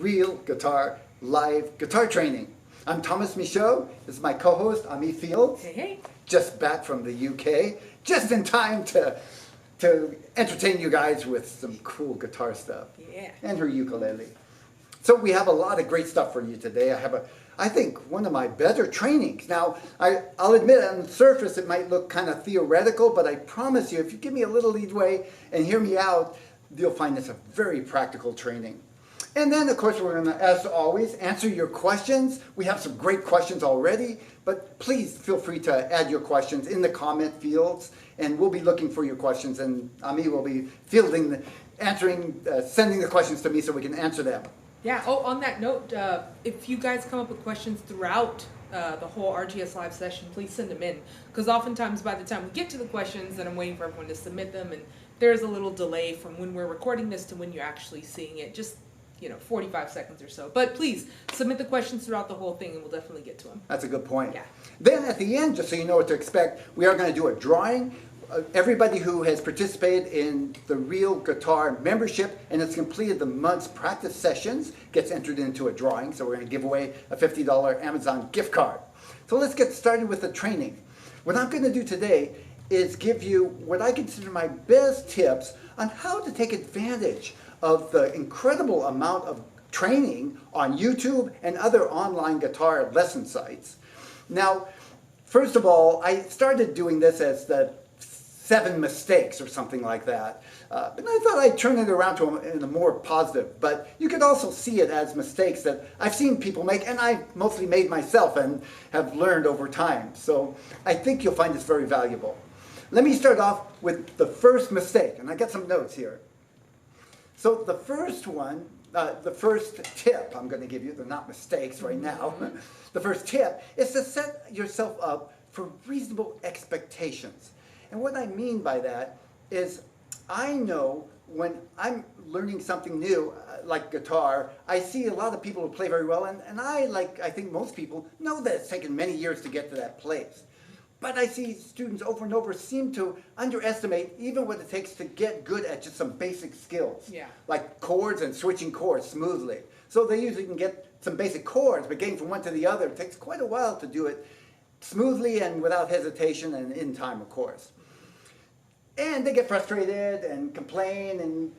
Real guitar, live guitar training. I'm Tomas Michaud. This is my co-host, Aimee Fields. Hey, hey. Just back from the UK, just in time to entertain you guys with some cool guitar stuff. Yeah. And her ukulele. So we have a lot of great stuff for you today. I think one of my better trainings. Now, I'll admit on the surface it might look kind of theoretical, but I promise you, if you give me a little leadway and hear me out, you'll find this a very practical training. And then, of course, we're going to, as always, answer your questions. We have some great questions already, but please feel free to add your questions in the comment fields, and we'll be looking for your questions, and Aimee will be fielding, sending the questions to me so we can answer them. Yeah. Oh, on that note, if you guys come up with questions throughout the whole RGS live session, please send them in. Because oftentimes by the time we get to the questions, then I'm waiting for everyone to submit them, and there's a little delay from when we're recording this to when you're actually seeing it. Just 45 seconds or so. But please, submit the questions throughout the whole thing and we'll definitely get to them. That's a good point. Yeah. Then at the end, just so you know what to expect, we are going to do a drawing. Everybody who has participated in the Real Guitar membership and has completed the month's practice sessions gets entered into a drawing. So we're going to give away a $50 Amazon gift card. So let's get started with the training. What I'm going to do today is give you what I consider my best tips on how to take advantage of the incredible amount of training on YouTube and other online guitar lesson sites. Now, first of all, I started doing this as the 7 mistakes or something like that. And I thought I'd turn it around to in a more positive. But you could also see it as mistakes that I've seen people make, and I've mostly made myself and have learned over time. So I think you'll find this very valuable. Let me start off with the first mistake, and I got some notes here. So the first one, the first tip I'm going to give you, they're not mistakes right now. The first tip is to set yourself up for reasonable expectations. And what I mean by that is I know when I'm learning something new, like guitar, I see a lot of people who play very well, and I think most people, know that it's taken many years to get to that place. But I see students over and over seem to underestimate even what it takes to get good at just some basic skills. Yeah. Like chords and switching chords smoothly. So they usually can get some basic chords, but getting from one to the other takes quite a while to do it smoothly and without hesitation and in time, of course. And they get frustrated and complain and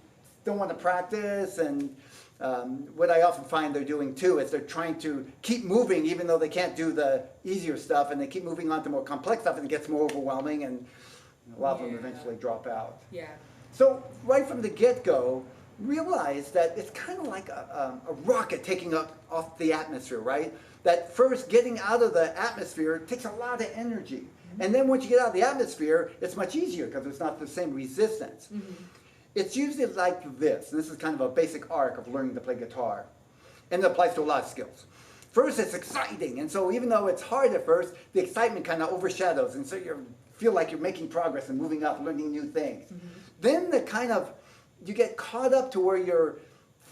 don't want to practice, and what I often find they're doing too is they're trying to keep moving even though they can't do the easier stuff, and they keep moving on to more complex stuff and it gets more overwhelming, and a lot of them eventually drop out. Yeah. So right from the get-go, realize that it's kind of like a rocket taking off the atmosphere, right? That first getting out of the atmosphere takes a lot of energy. And then once you get out of the atmosphere, it's much easier because it's not the same resistance. It's usually like this. This is kind of a basic arc of learning to play guitar. And it applies to a lot of skills. First, it's exciting. And so even though it's hard at first, the excitement kind of overshadows. And so you feel like you're making progress and moving up, learning new things. Then you get caught up to where your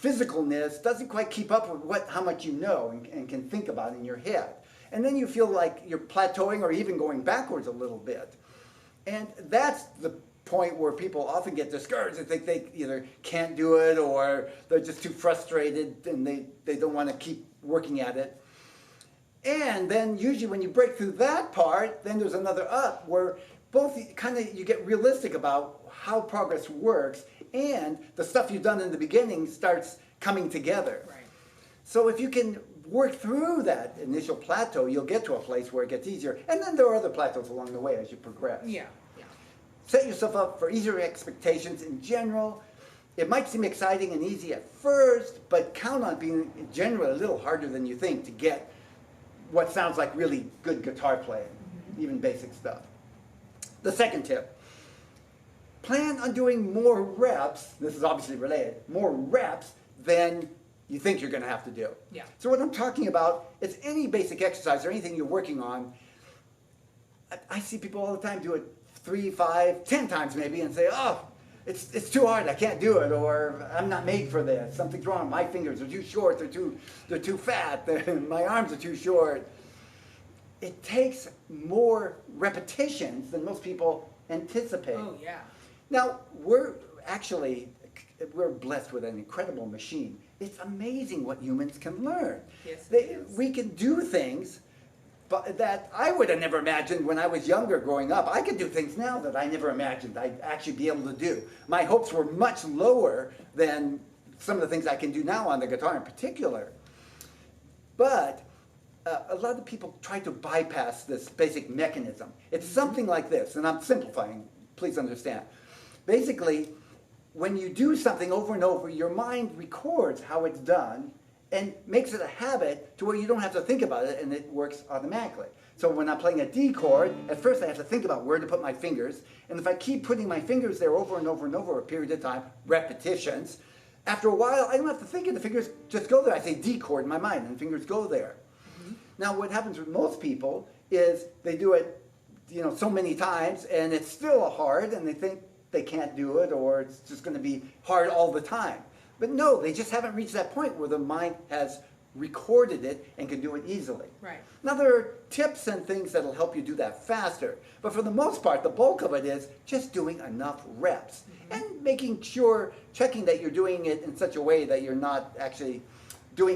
physicalness doesn't quite keep up with how much you know and can think about in your head. And then you feel like you're plateauing or even going backwards a little bit. And that's the point where people often get discouraged and think they either can't do it or they're just too frustrated and they don't want to keep working at it. And then usually when you break through that part, then there's another up where both you get realistic about how progress works and the stuff you've done in the beginning starts coming together. Right. So if you can work through that initial plateau, you'll get to a place where it gets easier. And then there are other plateaus along the way as you progress. Yeah. Set yourself up for easier expectations in general. It might seem exciting and easy at first, but count on being in general a little harder than you think to get what sounds like really good guitar playing, even basic stuff. The second tip, plan on doing more reps, this is obviously related, more reps than you think you're going to have to do. Yeah. So what I'm talking about is any basic exercise or anything you're working on. I see people all the time do it 3, 5, 10 times maybe and say, oh, it's too hard, I can't do it, or I'm not made for this, something's wrong, my fingers are too short, they're too fat, my arms are too short. It takes more repetitions than most people anticipate. Oh, yeah. Now, we're blessed with an incredible machine. It's amazing what humans can learn. Yes, it is. We can do things that I would have never imagined when I was younger growing up. I can do things now that I never imagined I'd actually be able to do. My hopes were much lower than some of the things I can do now on the guitar in particular. But a lot of people try to bypass this basic mechanism. It's something like this, and I'm simplifying, please understand. Basically, when you do something over and over, your mind records how it's done and makes it a habit to where you don't have to think about it and it works automatically. So when I'm playing a D chord, at first I have to think about where to put my fingers, and if I keep putting my fingers there over and over and over a period of time, repetitions, after a while I don't have to think of the fingers, just go there. I say D chord in my mind and the fingers go there. Now what happens with most people is they do it, so many times and it's still hard and they think they can't do it or it's just going to be hard all the time. But no, they just haven't reached that point where the mind has recorded it and can do it easily. Right. Now there are tips and things that'll help you do that faster. But for the most part, the bulk of it is just doing enough reps. And making sure, checking that you're doing it in such a way that you're not actually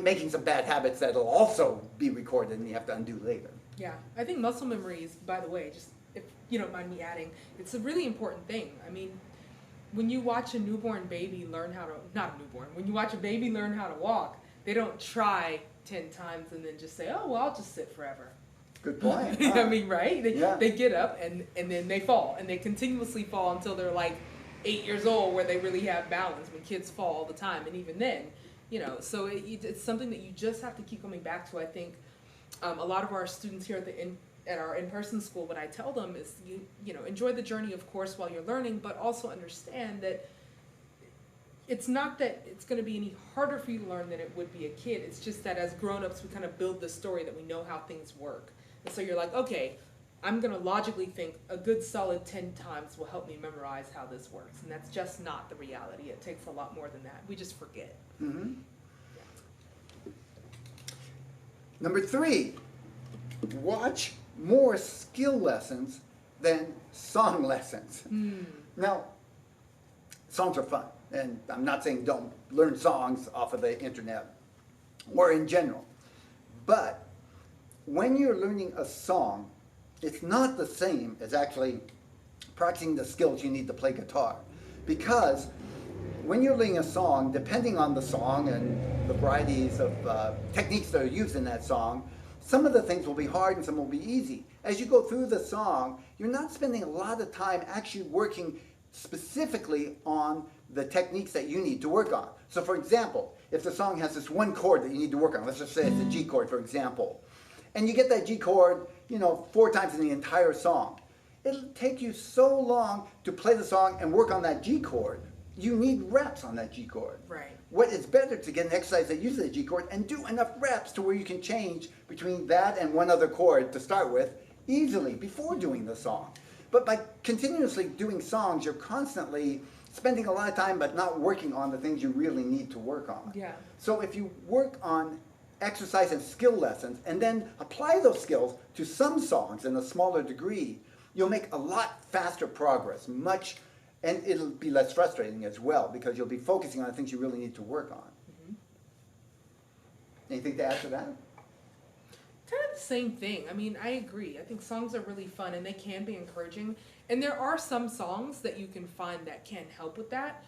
making some bad habits that'll also be recorded and you have to undo later. Yeah, I think muscle memory is, by the way, just if you don't mind me adding, it's a really important thing. I mean, when you watch a newborn baby learn how to, not a newborn, when you watch a baby learn how to walk, they don't try 10 times and then just say, oh, well, I'll just sit forever. Good point. I mean, right? Yeah. They get up and then they fall, and they continuously fall until they're like 8 years old where they really have balance, when kids fall all the time. And even then, so it's something that you just have to keep coming back to. I think a lot of our students here at our in-person school, what I tell them is, enjoy the journey, of course, while you're learning, but also understand that it's not that it's going to be any harder for you to learn than it would be a kid. It's just that as grown-ups, we kind of build this story that we know how things work. And so you're like, okay, I'm going to logically think a good solid 10 times will help me memorize how this works. And that's just not the reality. It takes a lot more than that. We just forget. Mm-hmm. Number 3, watch more skill lessons than song lessons. Now, songs are fun, and I'm not saying don't learn songs off of the internet or in general, but when you're learning a song, it's not the same as actually practicing the skills you need to play guitar, because when you're learning a song, depending on the song and the varieties of techniques that are used in that song, some of the things will be hard and some will be easy. As you go through the song, you're not spending a lot of time actually working specifically on the techniques that you need to work on. So for example, if the song has this one chord that you need to work on, let's just say it's a G chord, for example, and you get that G chord, 4 times in the entire song, it'll take you so long to play the song and work on that G chord. You need reps on that G chord. Right. What is better to get an exercise that uses the G chord and do enough reps to where you can change between that and one other chord to start with easily before doing the song. But by continuously doing songs, you're constantly spending a lot of time but not working on the things you really need to work on. Yeah. So if you work on exercise and skill lessons and then apply those skills to some songs in a smaller degree, you'll make a lot faster progress, and it'll be less frustrating as well because you'll be focusing on the things you really need to work on. Anything to add to that? Kind of the same thing. I mean, I agree. I think songs are really fun and they can be encouraging. And there are some songs that you can find that can help with that.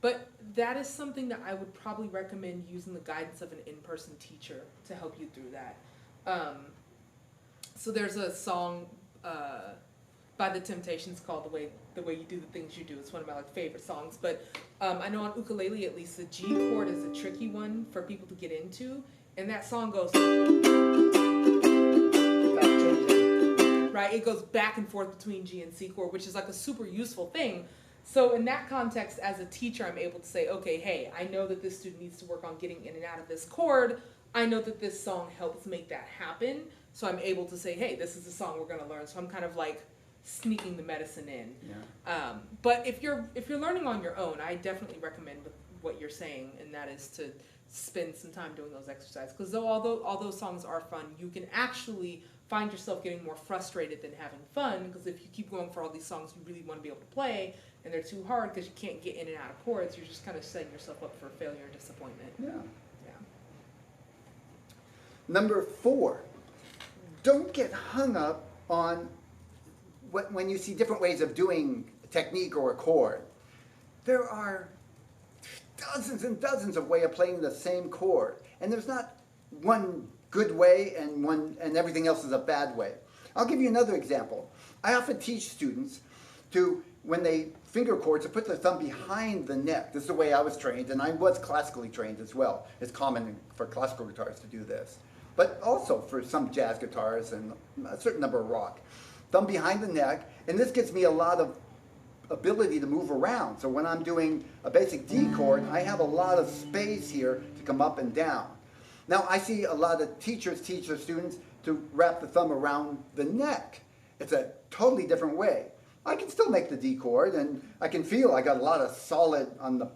But that is something that I would probably recommend using the guidance of an in-person teacher to help you through that. So there's a song by The Temptations called The Way You Do the Things You Do. It's one of my favorite songs. But I know on ukulele, at least, the G chord is a tricky one for people to get into. And that song goes, right? It goes back and forth between G and C chord, which is like a super useful thing. So in that context, as a teacher, I'm able to say, okay, hey, I know that this student needs to work on getting in and out of this chord. I know that this song helps make that happen. So I'm able to say, hey, this is the song we're going to learn. So I'm kind of like sneaking the medicine in. Yeah. But if you're learning on your own, I definitely recommend what you're saying, and that is to spend some time doing those exercises. Because although those songs are fun, you can actually find yourself getting more frustrated than having fun, because if you keep going for all these songs you really want to be able to play, and they're too hard because you can't get in and out of chords, you're just kind of setting yourself up for failure and disappointment. Yeah. Yeah. Number 4, don't get hung up on when you see different ways of doing a technique or a chord. There are dozens and dozens of ways of playing the same chord, and there's not one good way and everything else is a bad way. I'll give you another example. I often teach students to, when they finger chords, to put their thumb behind the neck. This is the way I was trained, and I was classically trained as well. It's common for classical guitars to do this, but also for some jazz guitars and a certain number of rock. Thumb behind the neck, and this gives me a lot of ability to move around. So when I'm doing a basic D chord, I have a lot of space here to come up and down. Now I see a lot of teachers teach their students to wrap the thumb around the neck. It's a totally different way. I can still make the D chord, and I can feel I got a lot of solid on the,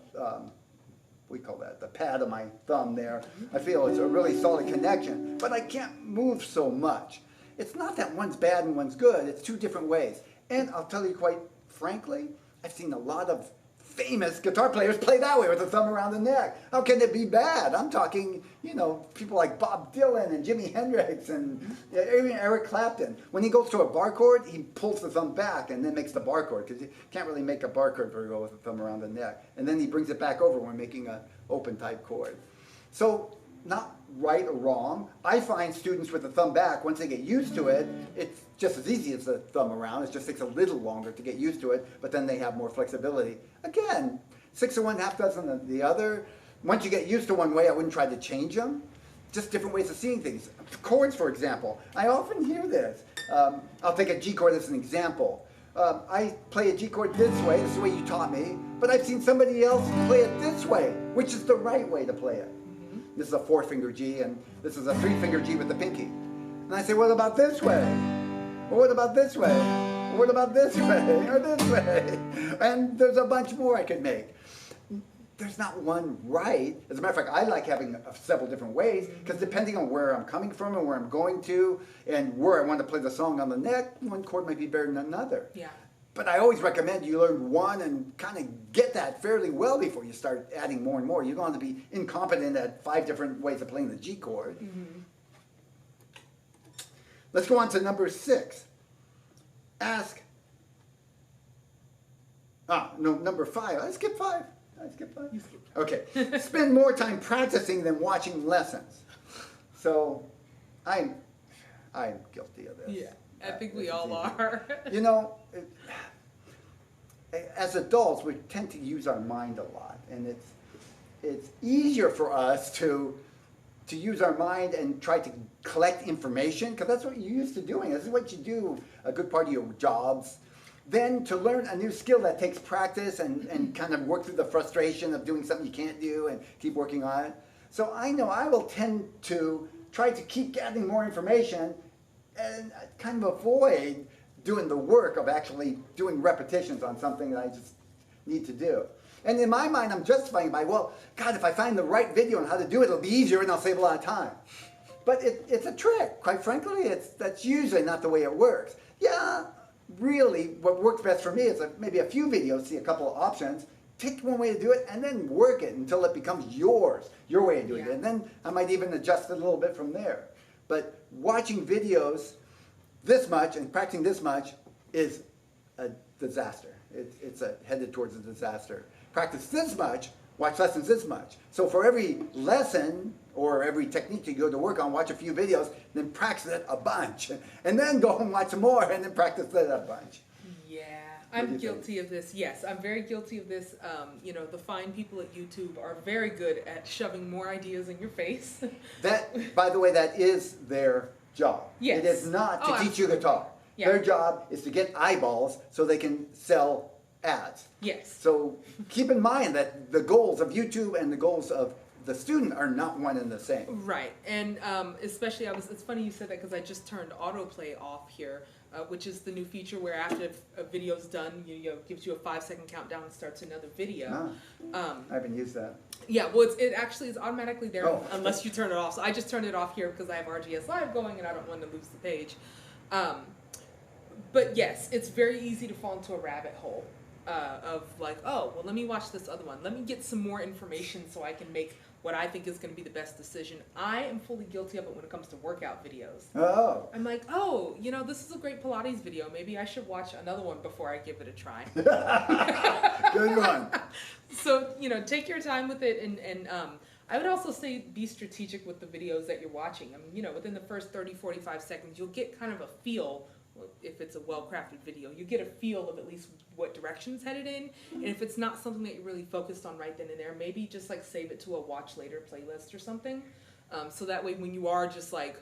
we call that, the pad of my thumb there. I feel it's a really solid connection, but I can't move so much. It's not that one's bad and one's good, it's two different ways. And I'll tell you quite frankly, I've seen a lot of famous guitar players play that way with the thumb around the neck. How can it be bad? I'm talking, people like Bob Dylan and Jimi Hendrix and even Eric Clapton. When he goes to a bar chord, he pulls the thumb back and then makes the bar chord, because you can't really make a bar chord very well with the thumb around the neck. And then he brings it back over when making an open type chord. So, not right or wrong. I find students with the thumb back, once they get used to it, it's just as easy as the thumb around. It just takes a little longer to get used to it, but then they have more flexibility. Again, 6 of one, half dozen of the other. Once you get used to one way, I wouldn't try to change them. Just different ways of seeing things. Chords, for example. I often hear this. I'll take a G chord as an example. I play a G chord this way, this is the way you taught me, but I've seen somebody else play it this way, which is the right way to play it. This is a 4-finger G, and this is a 3-finger G with the pinky. And I say, what about this way? Or what about this way? Or what about this way? Or this way? And there's a bunch more I could make. There's not one right. As a matter of fact, I like having several different ways, because depending on where I'm coming from and where I'm going to, and where I want to play the song on the neck, one chord might be better than another. Yeah. But I always recommend you learn one and kind of get that fairly well before you start adding more and more. You're going to be incompetent at 5 different ways of playing the G chord. Mm-hmm. Let's go on to number 6. Number 5. I skipped 5. You skipped. Okay. Spend more time practicing than watching lessons. So, I'm guilty of this. Yeah. I think we all are. As adults, we tend to use our mind a lot, and it's easier for us to use our mind and try to collect information, because that's what you're used to doing. This is what you do a good part of your jobs. Then to learn a new skill that takes practice and kind of work through the frustration of doing something you can't do and keep working on it. So I know I will tend to try to keep gathering more information and kind of avoid doing the work of actually doing repetitions on something that I just need to do. And in my mind, I'm justifying it by, well, God, if I find the right video on how to do it, it'll be easier and I'll save a lot of time. But it's a trick. Quite frankly, that's usually not the way it works. Yeah, really, what works best for me is maybe a few videos, see a couple of options, take one way to do it, and then work it until it becomes your way of doing it. And then I might even adjust it a little bit from there. But watching videos this much and practicing this much is a disaster. It's headed towards a disaster. Practice this much, watch lessons this much. So for every lesson or every technique you go to work on, watch a few videos, then practice it a bunch. And then go and watch some more and then practice it a bunch. Yeah. I'm guilty of this. Yes, I'm very guilty of this. The fine people at YouTube are very good at shoving more ideas in your face. That, by the way, that is their job. Yes. It is not to teach you guitar. Yeah. Their job is to get eyeballs so they can sell ads. Yes. So keep in mind that the goals of YouTube and the goals of the student are not one and the same. Right, and especially it's funny you said that, because I just turned autoplay off here, which is the new feature where after a video's done, gives you a 5-second countdown and starts another video. I haven't used that. Yeah, well, it actually is automatically there unless you turn it off. So I just turned it off here because I have RGS Live going and I don't want to lose the page. But yes, it's very easy to fall into a rabbit hole. of like, oh, well, let me watch this other one. Let me get some more information so I can make what I think is going to be the best decision. I am fully guilty of it when it comes to workout videos. Oh. I'm like, oh, this is a great Pilates video. Maybe I should watch another one before I give it a try. Good one. So, take your time with it. And I would also say be strategic with the videos that you're watching. I mean, within the first 30, 45 seconds, you'll get kind of a feel. If it's a well-crafted video, you get a feel of at least what direction it's headed in. And if it's not something that you're really focused on right then and there, maybe just like save it to a watch later playlist or something. So that way when you are just like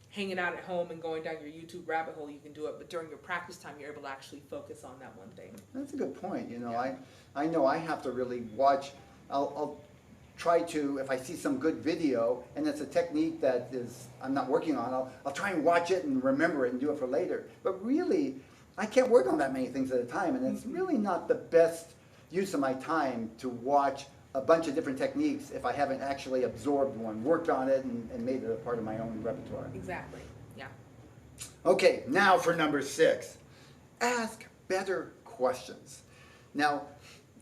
hanging out at home and going down your YouTube rabbit hole, you can do it. But during your practice time, you're able to actually focus on that one thing. That's a good point. Yeah. I know I have to really watch. I'll try to, if I see some good video and it's a technique that I'm not working on, I'll try and watch it and remember it and do it for later. But really, I can't work on that many things at a time, and it's really not the best use of my time to watch a bunch of different techniques if I haven't actually absorbed one, worked on it, and made it a part of my own repertoire. Exactly, yeah. Okay, now for number 6. Ask better questions. Now,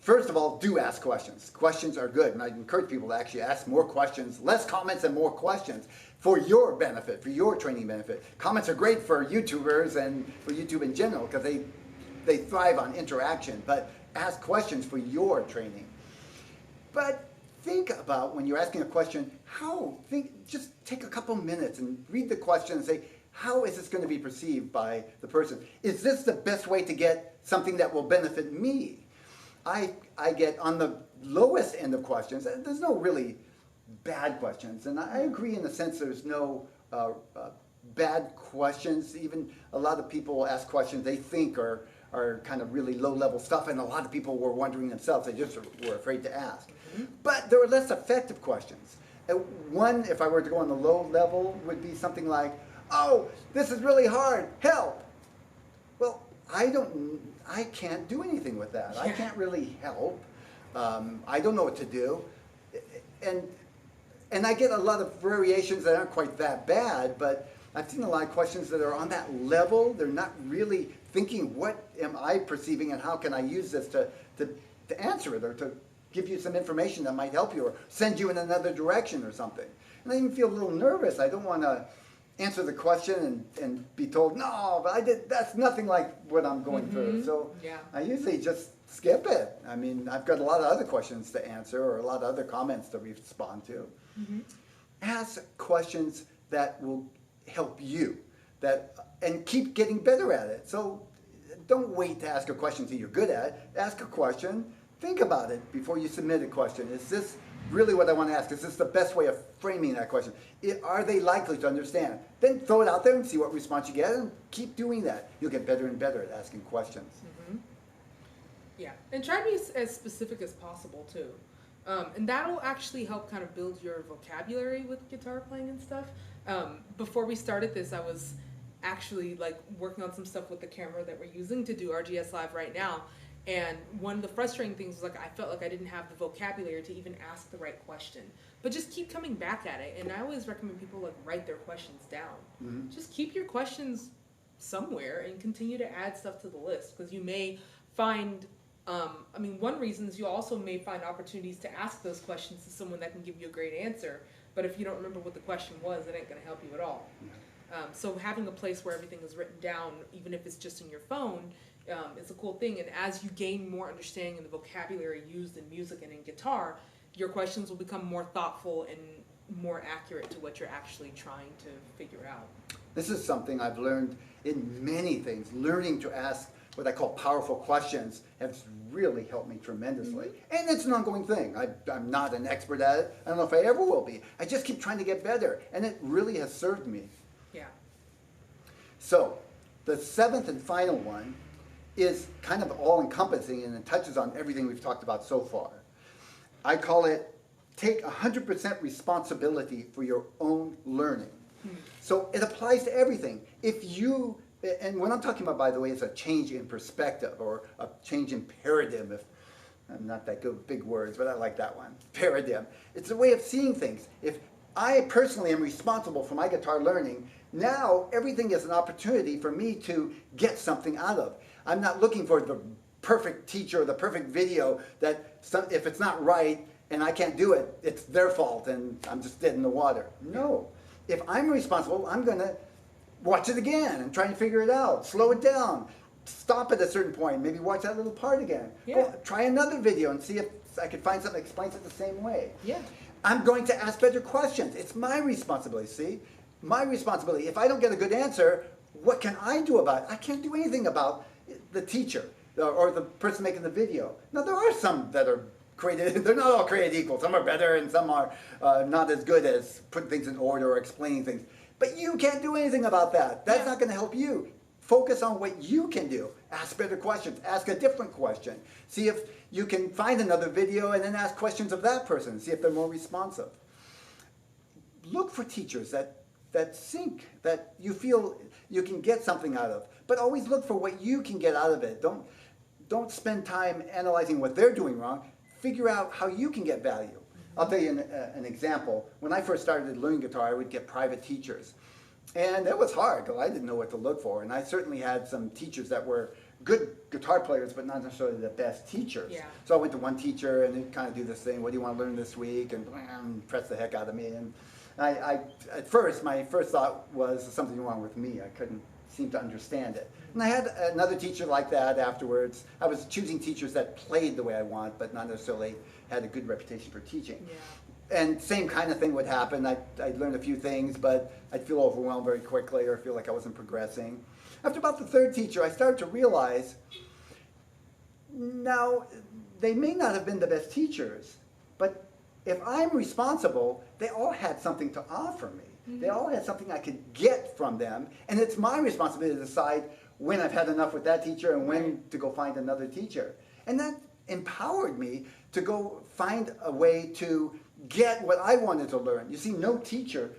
first of all, do ask questions. Questions are good, and I encourage people to actually ask more questions, less comments and more questions for your benefit, for your training benefit. Comments are great for YouTubers and for YouTube in general because they thrive on interaction, but ask questions for your training. But think about when you're asking a question, just take a couple minutes and read the question and say, how is this going to be perceived by the person? Is this the best way to get something that will benefit me? I get on the lowest end of questions, and there's no really bad questions, and I agree in the sense there's no bad questions. Even a lot of people ask questions they think are kind of really low-level stuff, and a lot of people were wondering themselves, they just were afraid to ask. But there are less effective questions. One, if I were to go on the low level, would be something like, oh, this is really hard, help! Well, I can't do anything with that. I can't really help. I don't know what to do. And I get a lot of variations that aren't quite that bad, but I've seen a lot of questions that are on that level. They're not really thinking, what am I perceiving and how can I use this to answer it or to give you some information that might help you or send you in another direction or something. And I even feel a little nervous. I don't want to answer the question and be told, no, but that's nothing like what I'm going through. So I usually just skip it. I mean, I've got a lot of other questions to answer or a lot of other comments to respond to. Ask questions that will help you and keep getting better at it. So don't wait to ask a question until you're good at it. Ask a question. Think about it before you submit a question. Is this really what I want to ask? Is this the best way of framing that question? Are they likely to understand? Then throw it out there and see what response you get and keep doing that. You'll get better and better at asking questions. Yeah, and try to be as specific as possible too. And that'll actually help kind of build your vocabulary with guitar playing and stuff. Before we started this, I was actually like working on some stuff with the camera that we're using to do RGS Live right now. And one of the frustrating things was like I felt like I didn't have the vocabulary to even ask the right question. But just keep coming back at it. And I always recommend people like write their questions down. Just keep your questions somewhere and continue to add stuff to the list because you may find one reason is you also may find opportunities to ask those questions to someone that can give you a great answer. But if you don't remember what the question was, it ain't going to help you at all. So having a place where everything is written down, even if it's just in your phone, is a cool thing. And as you gain more understanding of the vocabulary used in music and in guitar, your questions will become more thoughtful and more accurate to what you're actually trying to figure out. This is something I've learned in many things. Learning to ask what I call powerful questions has really helped me tremendously. And it's an ongoing thing. I'm not an expert at it. I don't know if I ever will be. I just keep trying to get better. And it really has served me. Yeah. So, the 7th and final one is kind of all-encompassing and it touches on everything we've talked about so far. I call it, take 100% responsibility for your own learning. So it applies to everything. And what I'm talking about, by the way, is a change in perspective or a change in paradigm. If I'm not that good with big words, but I like that one. Paradigm. It's a way of seeing things. If I personally am responsible for my guitar learning, now everything is an opportunity for me to get something out of. I'm not looking for the perfect teacher or the perfect video that if it's not right and I can't do it, it's their fault and I'm just dead in the water. No. If I'm responsible, I'm going to watch it again and try and figure it out, slow it down, stop at a certain point, maybe watch that little part again. Yeah. Go, try another video and see if I can find something that explains it the same way. Yeah. I'm going to ask better questions. It's my responsibility, see? My responsibility. If I don't get a good answer, what can I do about it? I can't do anything about the teacher or the person making the video. Now, there are some that are created, they're not all created equal. Some are better and some are not as good as putting things in order or explaining things. But you can't do anything about that. That's not going to help you. Focus on what you can do. Ask better questions. Ask a different question. See if you can find another video and then ask questions of that person. See if they're more responsive. Look for teachers that sync, that you feel you can get something out of. But always look for what you can get out of it. Don't spend time analyzing what they're doing wrong. Figure out how you can get value. I'll tell you an example. When I first started learning guitar, I would get private teachers. And it was hard because I didn't know what to look for. And I certainly had some teachers that were good guitar players, but not necessarily the best teachers. Yeah. So I went to one teacher and they'd kind of do this thing, what do you want to learn this week? And press the heck out of me. And at first, my first thought was something wrong with me. I couldn't seem to understand it. And I had another teacher like that afterwards. I was choosing teachers that played the way I want, but not necessarily had a good reputation for teaching. Yeah. And same kind of thing would happen. I'd learn a few things, but I'd feel overwhelmed very quickly or feel like I wasn't progressing. After about the third teacher, I started to realize, now, they may not have been the best teachers, but if I'm responsible, they all had something to offer me. Mm-hmm. They all had something I could get from them, and it's my responsibility to decide when I've had enough with that teacher and when to go find another teacher. And that empowered me to go find a way to get what I wanted to learn. You see, no teacher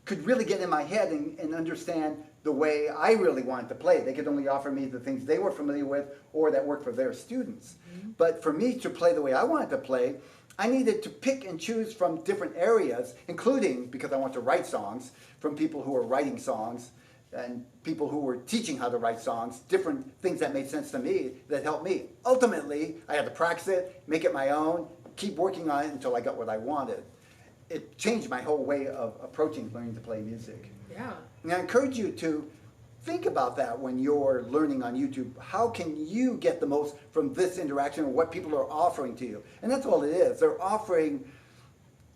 could really get in my head and understand the way I really wanted to play. They could only offer me the things they were familiar with or that worked for their students. Mm-hmm. But for me to play the way I wanted to play, I needed to pick and choose from different areas, including, because I want to write songs, from people who were writing songs and people who were teaching how to write songs, different things that made sense to me that helped me. Ultimately, I had to practice it, make it my own, keep working on it until I got what I wanted. It changed my whole way of approaching learning to play music. Yeah. And I encourage you to think about that when you're learning on YouTube. How can you get the most from this interaction or what people are offering to you? And that's all it is. They're offering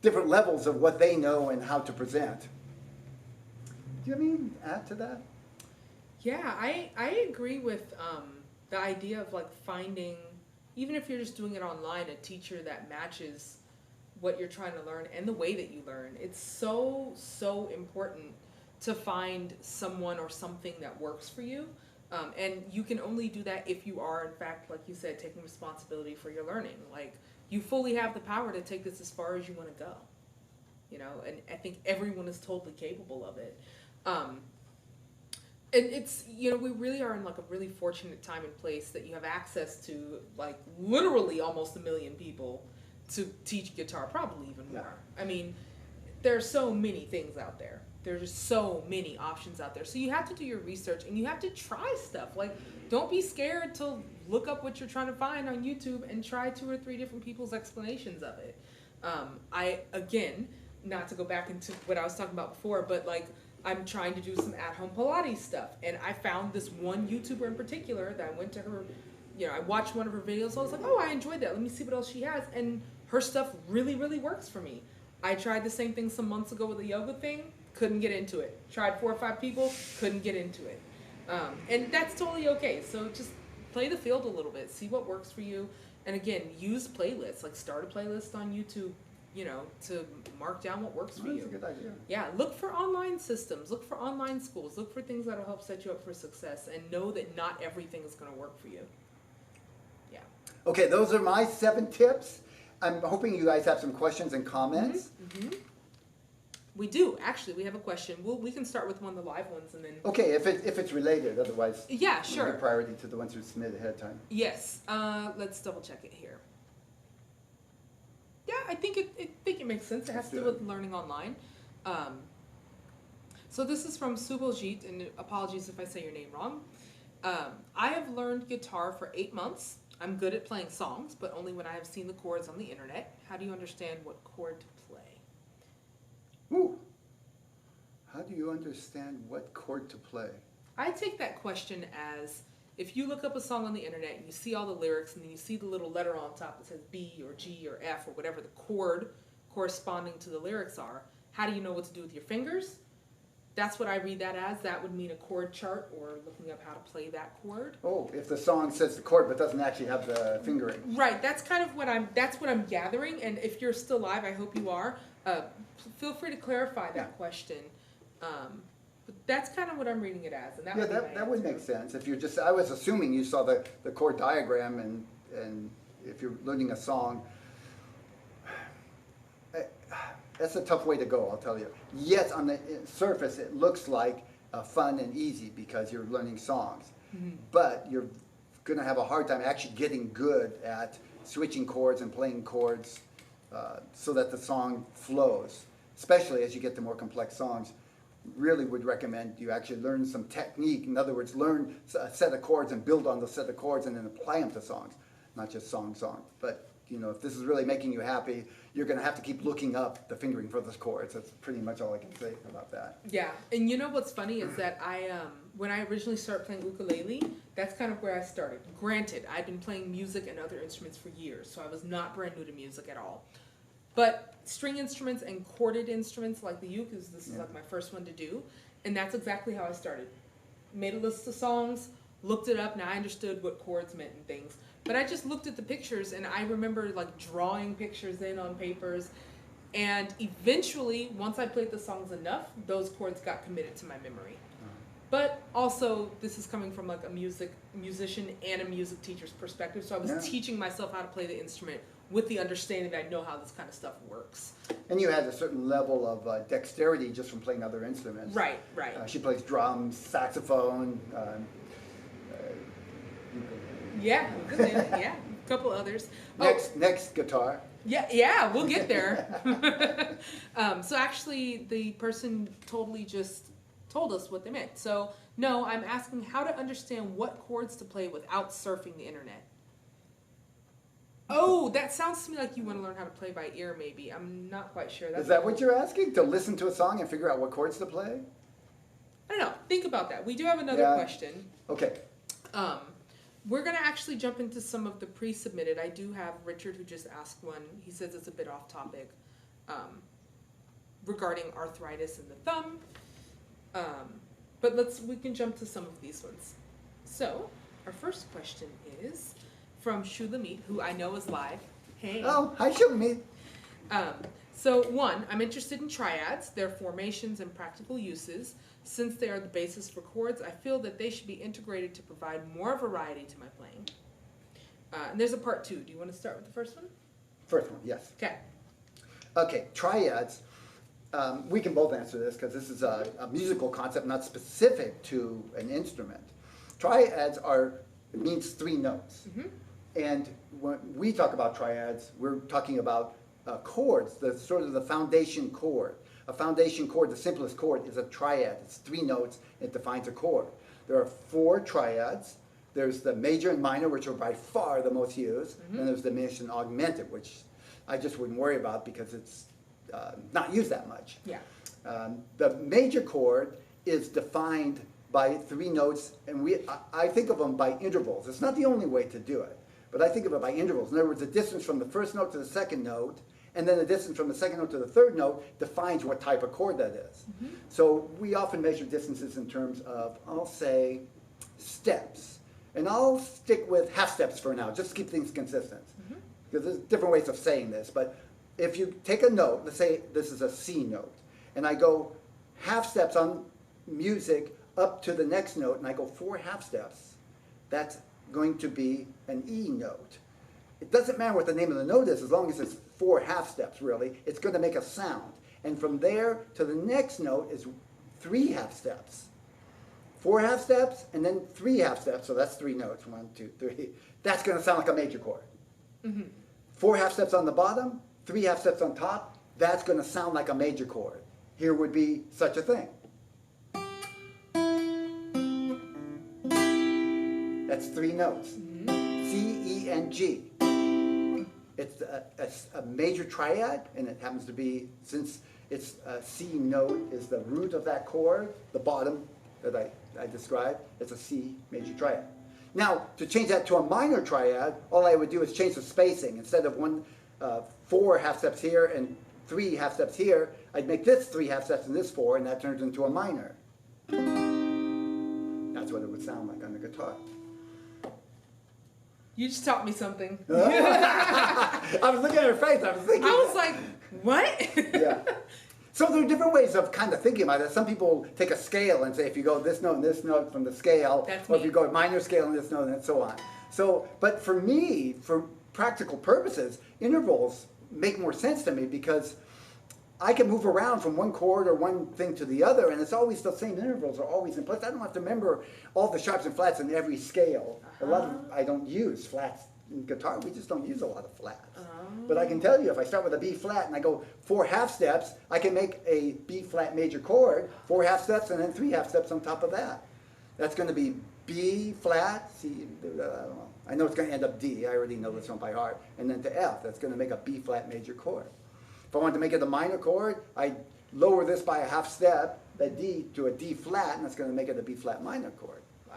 different levels of what they know and how to present. Do you have anything to add to that? Yeah, I agree with the idea of like finding, even if you're just doing it online, a teacher that matches what you're trying to learn and the way that you learn. It's so, so important to find someone or something that works for you. And you can only do that if you are, in fact, like you said, taking responsibility for your learning. Like, you fully have the power to take this as far as you want to go. You know, and I think everyone is totally capable of it. And it's, you know, we really are in like a really fortunate time and place that you have access to like literally almost 1 million people to teach guitar, probably even more. I mean, there are so many things out there. There's just so many options out there. So you have to do your research and you have to try stuff. Like, don't be scared to look up what you're trying to find on YouTube and try 2 or 3 different people's explanations of it. Again, not to go back into what I was talking about before, but like, I'm trying to do some at-home Pilates stuff. And I found this one YouTuber in particular that I went to her, you know, I watched one of her videos. So I was like, oh, I enjoyed that. Let me see what else she has. And her stuff really, really works for me. I tried the same thing some months ago with the yoga thing. Couldn't get into it. Tried 4 or 5 people. Couldn't get into it. And that's totally okay. So just play the field a little bit. See what works for you. And again, use playlists. Like start a playlist on YouTube, you know, to mark down what works for you. That's a good idea. Yeah, look for online systems, look for online schools, look for things that'll help set you up for success, and know that not everything is going to work for you. Yeah. Okay, those are my 7 tips. I'm hoping you guys have some questions and comments. Mm-hmm. Mm-hmm. We do, actually. We have a question. We can start with one of the live ones and then... Okay, if it's related, otherwise... Yeah, sure. Give priority to the ones who submit ahead of time. Yes. Let's double check it here. Yeah, I think it makes sense. It has to do with learning online. So this is from Subhaljit, and apologies if I say your name wrong. I have learned guitar for 8 months. I'm good at playing songs, but only when I have seen the chords on the internet. How do you understand what chord to play? Ooh. How do you understand what chord to play? I take that question as if you look up a song on the internet and you see all the lyrics and then you see the little letter on top that says B or G or F or whatever the chord corresponding to the lyrics are, how do you know what to do with your fingers? That's what I read that as. That would mean a chord chart or looking up how to play that chord. Oh, if the song says the chord but doesn't actually have the fingering. Right, that's kind of what I'm gathering, and if you're still live, I hope you are, feel free to clarify that question. But that's kind of what I'm reading it as, and that Yeah, would be my that would answer. make sense. If you're just, I was assuming you saw the chord diagram, and if you're learning a song, that's a tough way to go, I'll tell you. Yes, on the surface, it looks like fun and easy because you're learning songs, but you're going to have a hard time actually getting good at switching chords and playing chords so that the song flows, especially as you get to more complex songs. Really would recommend you actually learn some technique. In other words, learn a set of chords and build on the set of chords and then apply them to songs, not just song. But you know, if this is really making you happy, you're going to have to keep looking up the fingering for those chords. That's pretty much all I can say about that. Yeah, and you know what's funny is that when I originally started playing ukulele, that's kind of where I started. Granted, I'd been playing music and other instruments for years, so I was not brand new to music at all. But string instruments and chorded instruments like the uke, this is like my first one to do, and that's exactly how I started. Made a list of songs, looked it up, now I understood what chords meant and things. But I just looked at the pictures, and I remember like drawing pictures in on papers, and eventually, once I played the songs enough, those chords got committed to my memory. But also, this is coming from like a musician and a music teacher's perspective, so I was teaching myself how to play the instrument with the understanding that I know how this kind of stuff works. And you had a certain level of dexterity just from playing other instruments. Right. She plays drums, saxophone. A couple others. Next guitar. Yeah, we'll get there. So actually, the person totally just told us what they meant. So no, I'm asking how to understand what chords to play without surfing the internet. Oh, that sounds to me like you want to learn how to play by ear, maybe. I'm not quite sure. Is that what you're asking? To listen to a song and figure out what chords to play? I don't know. Think about that. We do have another question. Okay. We're going to actually jump into some of the pre-submitted. I do have Richard who just asked one. He says it's a bit off topic regarding arthritis in the thumb. But we can jump to some of these ones. So, our first question is from Shulamit, who I know is live. Hey. Oh, hi Shulamit. So one, I'm interested in triads, their formations and practical uses. Since they are the basis for chords, I feel that they should be integrated to provide more variety to my playing. And there's a part two. Do you want to start with the first one? First one, yes. Okay. Okay, triads. We can both answer this because this is a musical concept, not specific to an instrument. Triads means three notes. And when we talk about triads, we're talking about chords, the sort of the foundation chord. A foundation chord, the simplest chord, is a triad. It's three notes. It defines a chord. There are four triads. There's the major and minor, which are by far the most used. And there's diminished and augmented, which I just wouldn't worry about because it's not used that much. Yeah. The major chord is defined by three notes, and I think of them by intervals. It's not the only way to do it, but I think of it by intervals. In other words, the distance from the first note to the second note, and then the distance from the second note to the third note defines what type of chord that is. So we often measure distances in terms of, I'll say, steps. And I'll stick with half steps for now, just to keep things consistent. Because there's different ways of saying this, but if you take a note, let's say this is a C note, and I go half steps on music up to the next note, and I go 4 half steps, that's going to be an E note. It doesn't matter what the name of the note is, as long as it's 4 half steps, really, it's going to make a sound. And from there to the next note is 3 half steps. 4 half steps, and then 3 half steps, so that's 3 notes, 1, 2, 3. That's going to sound like a major chord. 4 half steps on the bottom, 3 half steps on top, that's going to sound like a major chord. Here would be such a thing. That's 3 notes. C, E, and G. It's a major triad, and it happens to be, since it's a C note is the root of that chord, the bottom that I described, it's a C major triad. Now, to change that to a minor triad, all I would do is change the spacing. Instead of 4 half steps here and 3 half steps here, I'd make this 3 half steps and this 4, and that turns into a minor. That's what it would sound like on the guitar. You just taught me something. I was looking at her face, I was thinking. I was like, what? Yeah. So there are different ways of kind of thinking about it. Some people take a scale and say if you go this note and this note from the scale, That's or if me. you go minor scale and this note and so on. So, but for me, for practical purposes, intervals make more sense to me because I can move around from one chord or one thing to the other, and it's always the same intervals are always in place. I don't have to remember all the sharps and flats in every scale. A lot of I don't use flats in guitar. We just don't use a lot of flats. But I can tell you, if I start with a B flat and I go 4 half steps, I can make a B flat major chord, 4 half steps, and then 3 half steps on top of that. That's going to be B flat, C, I don't know. I know it's going to end up D. I already know this one by heart. And then to F. That's going to make a B flat major chord. If I wanted to make it a minor chord, I lower this by a half step, that D to a D flat, and that's going to make it a B flat minor chord. Wow.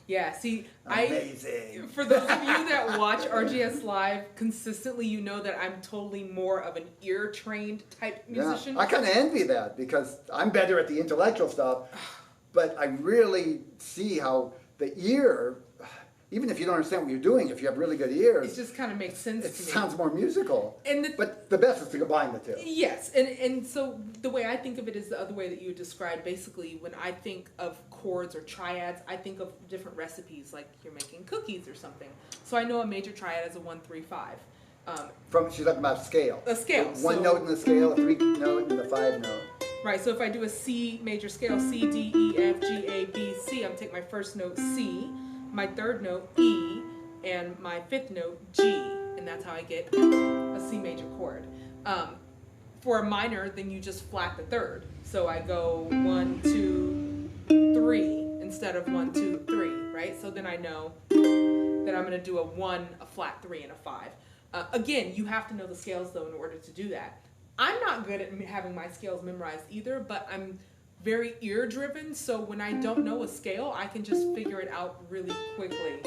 Yeah, see, Amazing. for those of you that watch RGS Live consistently, you know that I'm totally more of an ear-trained type musician. Yeah. I kind of envy that because I'm better at the intellectual stuff, but I really see how the ear, even if you don't understand what you're doing, if you have really good ears, It just kind of makes sense it to me. sounds more musical. And But the best is to combine the two. Yes, and so the way I think of it is the other way that you described. Basically, when I think of chords or triads, I think of different recipes, like you're making cookies or something. So I know a major triad is a 1-3-5. She's talking about scale. A scale. One note in the scale, a 3 note, and the 5 note. Right, so if I do a C major scale, C, D, E, F, G, A, B, C, I'm going to take my first note, C, my third note, E, and my fifth note, G, and that's how I get a C major chord. For a minor, then you just flat the third. So I go 1, 2, 3 instead of 1, 2, 3, right? So then I know that I'm going to do a 1, a flat 3, and a 5. Again, you have to know the scales, though, in order to do that. I'm not good at having my scales memorized either, but I'm very ear-driven, so when I don't know a scale, I can just figure it out really quickly.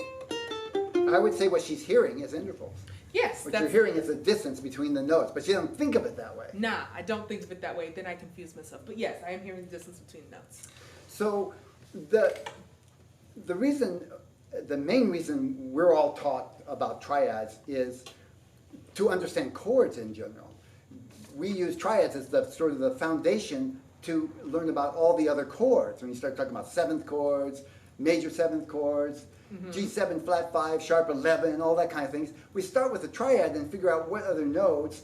I would say what she's hearing is intervals. Yes, What you're hearing is the distance between the notes, but she doesn't think of it that way. Nah, I don't think of it that way. Then I confuse myself. But yes, I am hearing the distance between notes. So the main reason we're all taught about triads is to understand chords in general. We use triads as the sort of the foundation to learn about all the other chords. When you start talking about 7th chords, major 7th chords, G7 flat 5, sharp 11, all that kind of things. We start with the triad and figure out what other notes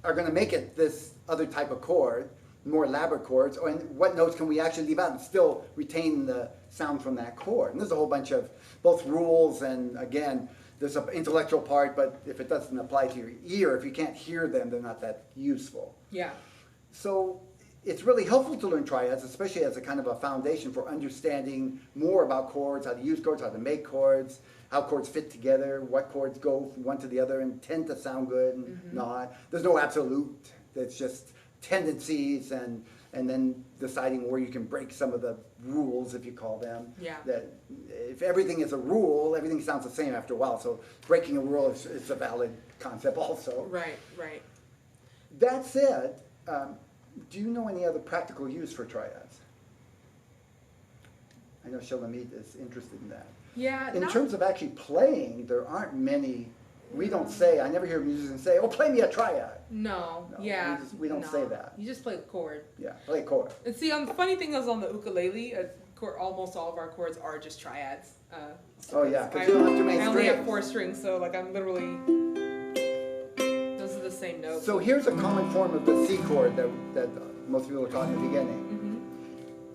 are going to make it this other type of chord, more elaborate chords, and what notes can we actually leave out and still retain the sound from that chord. And there's a whole bunch of both rules and, again, there's an intellectual part, but if it doesn't apply to your ear, if you can't hear them, they're not that useful. Yeah. So it's really helpful to learn triads, especially as a kind of a foundation for understanding more about chords, how to use chords, how to make chords, how chords fit together, what chords go from one to the other and tend to sound good and not. There's no absolute. It's just tendencies and then deciding where you can break some of the rules, if you call them. Yeah. That if everything is a rule, everything sounds the same after a while. So breaking a rule is a valid concept also. Right, right. That said, do you know any other practical use for triads? I know Shulamit is interested in that. Yeah. In terms of actually playing, there aren't many. We don't say, I never hear musicians say, oh, play me a triad. No, No, yeah. we don't say that. You just play the chord. Yeah, play a chord. And see, the funny thing is on the ukulele, almost all of our chords are just triads. Oh yeah, because you don't have too many I only have strings. 4 strings, so like I'm literally, those are the same notes. So here's a common form of the C chord that most people are taught in the beginning.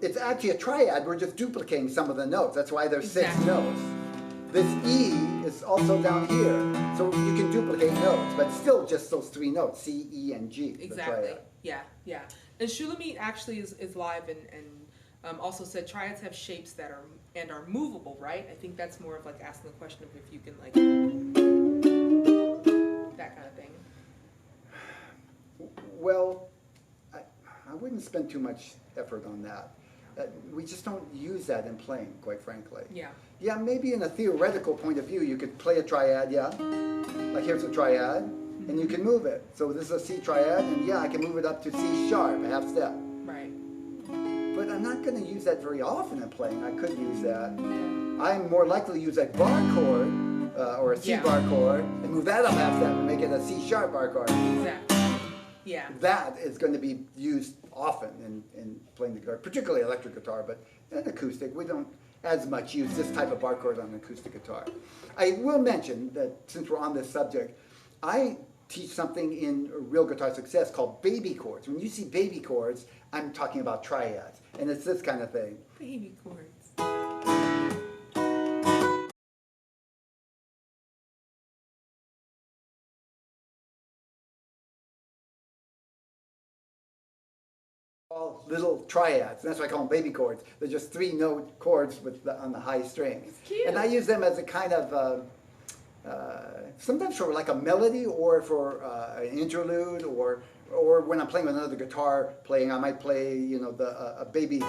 It's actually a triad, we're just duplicating some of the notes. That's why there's 6 Exactly. notes. This E is also down here, so you can duplicate notes, but still just those 3 notes, C, E, and G. the Exactly. triad. Yeah, yeah. And Shulamit actually is live and Also said triads have shapes that are movable, right? I think that's more of like asking the question of if you can like that kind of thing. Well, I wouldn't spend too much effort on that. We just don't use that in playing, quite frankly. Yeah. Yeah, maybe in a theoretical point of view, you could play a triad, yeah. Like here's a triad, and you can move it. So this is a C triad, and yeah, I can move it up to C sharp, a half step. Right. But I'm not going to use that very often in playing. I could use that. I'm more likely to use a bar chord or a C bar chord and move that up half step and make it a C sharp bar chord. Exactly. Yeah. That is going to be used often in playing the guitar, particularly electric guitar, but in acoustic, we don't as much use this type of bar chord on an acoustic guitar. I will mention that since we're on this subject, I teach something in Real Guitar Success called baby chords. When you see baby chords, I'm talking about triads, and it's this kind of thing. Baby chords. All little triads. That's why I call them baby chords. They're just 3-note chords on the high string. It's cute. And I use them as a kind of, sometimes for like a melody or for an interlude or when I'm playing with another guitar playing, I might play, you know, a baby,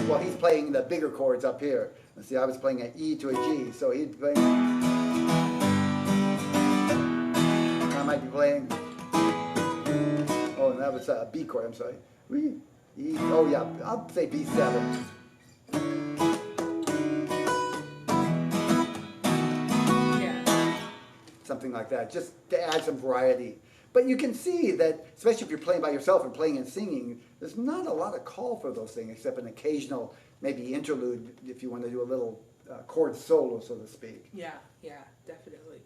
well, he's playing the bigger chords up here. Let's see, I was playing an E to a G, so he'd play, I might be playing, oh, and that was a B chord, I'm sorry. E, oh yeah, I'll say B7. Yeah. Something like that, just to add some variety. But you can see that, especially if you're playing by yourself and playing and singing, there's not a lot of call for those things, except an occasional, maybe interlude, if you want to do a little chord solo, so to speak. Yeah, definitely.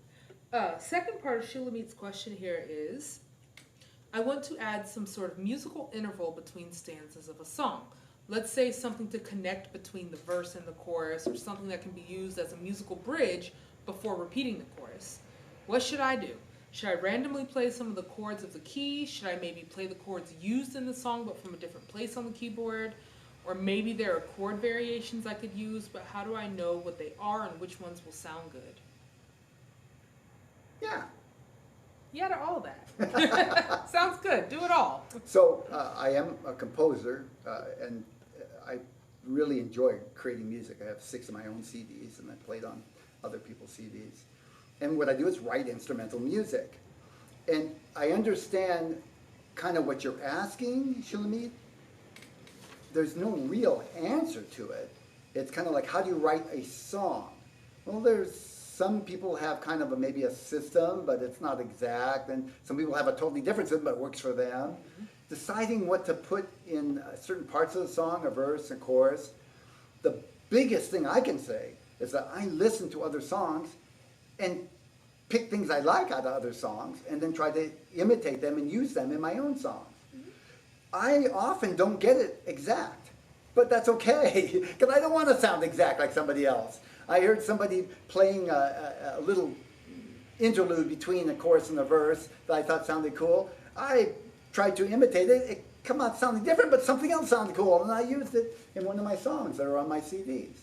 Second part of Shulamit's question here is, I want to add some sort of musical interval between stanzas of a song. Let's say something to connect between the verse and the chorus, or something that can be used as a musical bridge before repeating the chorus. What should I do? Should I randomly play some of the chords of the key? Should I maybe play the chords used in the song but from a different place on the keyboard? Or maybe there are chord variations I could use, but how do I know what they are and which ones will sound good? Yeah. Yeah to all that. Sounds good. Do it all. So I am a composer, and I really enjoy creating music. I have 6 of my own CDs, and I played on other people's CDs. And what I do is write instrumental music. And I understand kind of what you're asking, Shulamit. There's no real answer to it. It's kind of like, how do you write a song? Well, there's some people have kind of maybe a system, but it's not exact. And some people have a totally different system, but it works for them. Mm-hmm. Deciding what to put in certain parts of the song, a verse, a chorus. The biggest thing I can say is that I listen to other songs and pick things I like out of other songs and then try to imitate them and use them in my own songs. Mm-hmm. I often don't get it exact, but that's okay, because I don't want to sound exact like somebody else. I heard somebody playing a little interlude between the chorus and the verse that I thought sounded cool. I tried to imitate it. It came out sounding different, but something else sounded cool, and I used it in one of my songs that are on my CDs.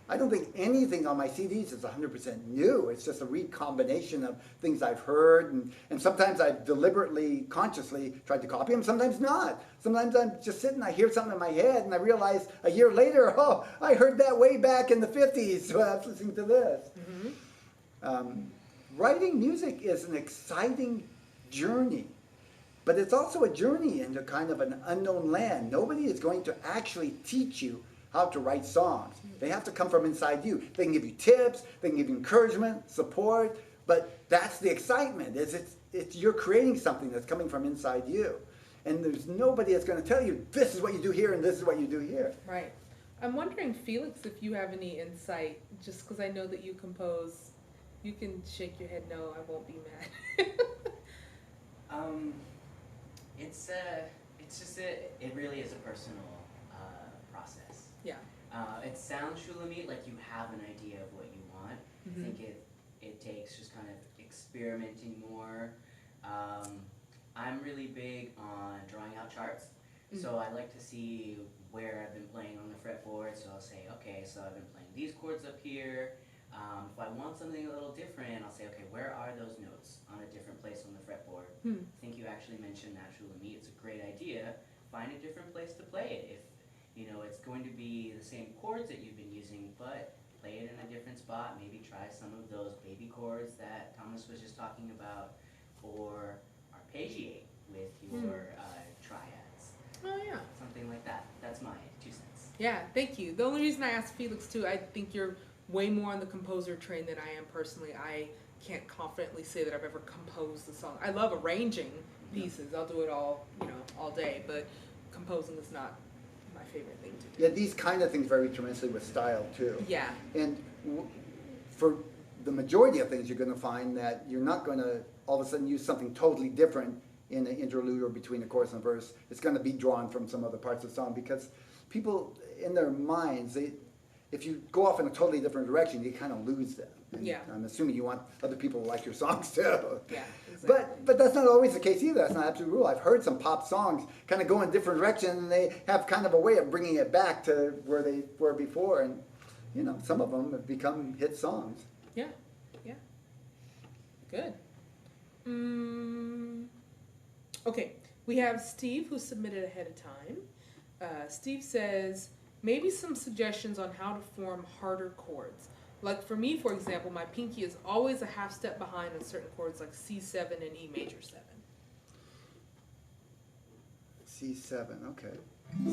I don't think anything on my CDs is 100% new. It's just a recombination of things I've heard, and sometimes I've deliberately, consciously tried to copy them, sometimes not. Sometimes I'm just sitting, I hear something in my head, and I realize a year later, oh, I heard that way back in the 50s when I was listening to this. Mm-hmm. Writing music is an exciting journey, but it's also a journey into kind of an unknown land. Nobody is going to actually teach you how to write songs. They have to come from inside you. They can give you tips, they can give you encouragement, support, but that's the excitement. It's you're creating something that's coming from inside you. And there's nobody that's going to tell you, this is what you do here and this is what you do here. Right. I'm wondering, Felix, if you have any insight, just because I know that you compose. You can shake your head no, I won't be mad. It really is a personal process. Yeah. It sounds, Shulamit, like you have an idea of what you want. Mm-hmm. I think it takes just kind of experimenting more. I'm really big on drawing out charts. So I like to see where I've been playing on the fretboard. So I'll say, okay, so I've been playing these chords up here. If I want something a little different, I'll say, okay, where are those notes on a different place on the fretboard? I think you actually mentioned natural me. It's a great idea. Find a different place to play it. If you know it's going to be the same chords that you've been using, but play it in a different spot. Maybe try some of those baby chords that Thomas was just talking about, or arpeggiate with your triads. Oh yeah. Something like that. That's my 2 cents. Yeah, thank you. The only reason I asked Felix too, I think you're way more on the composer train than I am personally. I can't confidently say that I've ever composed a song. I love arranging pieces. I'll do it all, all day, but composing is not my favorite thing to do. Yeah, these kind of things vary tremendously with style too. Yeah. And for the majority of things, you're going to find that you're not going to all of a sudden use something totally different in an interlude or between a chorus and a verse. It's going to be drawn from some other parts of the song because people in their minds, if you go off in a totally different direction, you kind of lose them. And Yeah. I'm assuming you want other people to like your songs too. Yeah, exactly. But that's not always the case either. That's not an absolute rule. I've heard some pop songs kind of go in a different direction, and they have kind of a way of bringing it back to where they were before. And some of them have become hit songs. Yeah, yeah. Good. Okay, we have Steve who submitted ahead of time. Steve says, maybe some suggestions on how to form harder chords. Like for me, for example, my pinky is always a half step behind on certain chords like C7 and E major 7. C7, okay.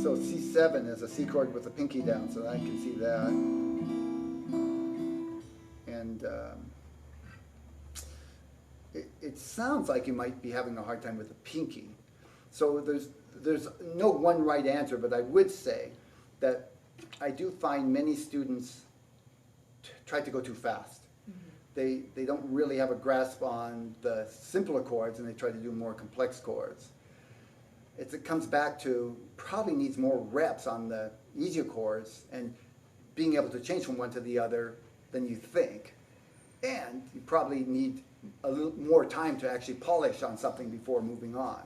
So C7 is a C chord with a pinky down, so I can see that. And it sounds like you might be having a hard time with the pinky. So there's no one right answer, but I would say that I do find many students try to go too fast. They don't really have a grasp on the simpler chords, and they try to do more complex chords. It comes back to probably needs more reps on the easier chords and being able to change from one to the other than you think. And you probably need a little more time to actually polish on something before moving on.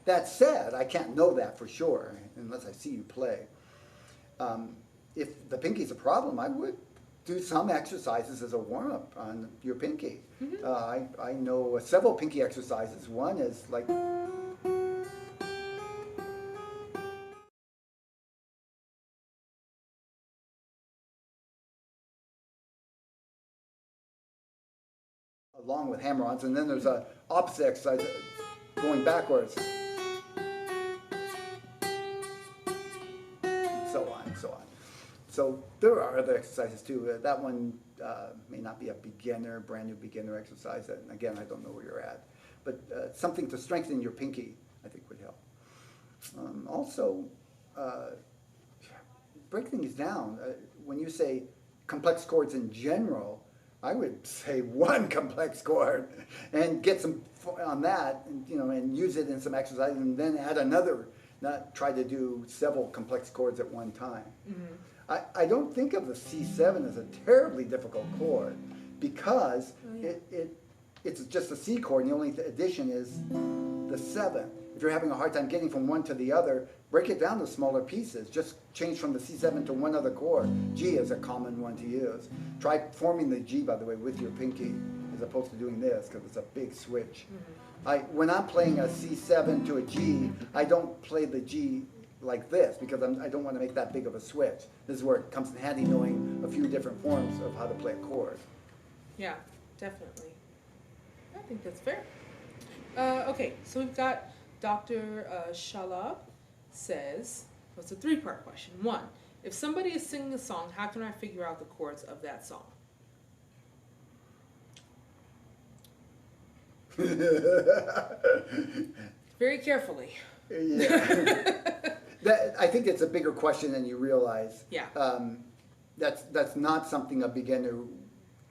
That said, I can't know that for sure unless I see you play. If the pinky's a problem, I would do some exercises as a warm-up on your pinky. I know several pinky exercises. One is like along with hammer-ons, and then there's a opposite exercise going backwards. So on and so on. So there are other exercises too. That one may not be a brand new beginner exercise. And again, I don't know where you're at. But something to strengthen your pinky, I think, would help. Also, break things down. When you say complex chords in general, I would say one complex chord and get some on that, and use it in some exercise, and then add another. Not try to do several complex chords at one time. I don't think of the C7 as a terribly difficult chord because it's just a C chord, and the only addition is the 7. If you're having a hard time getting from one to the other, break it down to smaller pieces. Just change from the C7 to one other chord. G is a common one to use. Try forming the G, by the way, with your pinky as opposed to doing this because it's a big switch. When I'm playing a C7 to a G, I don't play the G like this because I don't want to make that big of a switch. This is where it comes in handy knowing a few different forms of how to play a chord. Yeah, definitely. I think that's fair. Okay, so we've got Dr. Shalab says, it's a 3-part question. 1, if somebody is singing a song, how can I figure out the chords of that song? Very carefully. Yeah. I think it's a bigger question than you realize. Yeah. That's not something a beginner